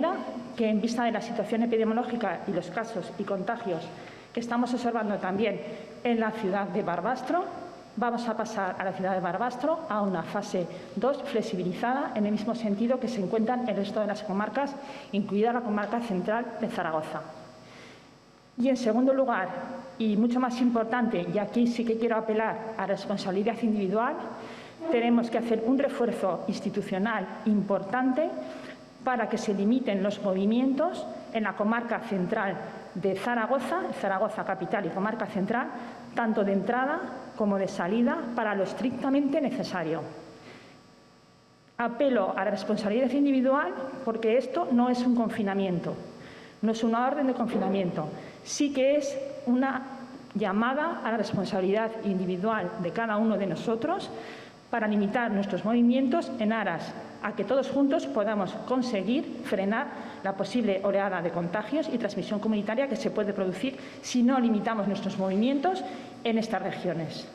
primera, que en vista de la situación epidemiológica y los casos y contagios que estamos observando también en la ciudad de Barbastro, vamos a pasar a la ciudad de Barbastro a una fase 2 flexibilizada en el mismo sentido que se encuentran el resto de las comarcas, incluida la comarca central de Zaragoza. Y en segundo lugar, y mucho más importante, y aquí sí que quiero apelar a responsabilidad individual, tenemos que hacer un refuerzo institucional importante para que se limiten los movimientos en la comarca central de Zaragoza, Zaragoza capital y comarca central, tanto de entrada como de salida, para lo estrictamente necesario. Apelo a la responsabilidad individual porque esto no es un confinamiento, no es una orden de confinamiento, sí que es una llamada a la responsabilidad individual de cada uno de nosotros para limitar nuestros movimientos en aras a que todos juntos podamos conseguir frenar la posible oleada de contagios y transmisión comunitaria que se puede producir si no limitamos nuestros movimientos en estas regiones.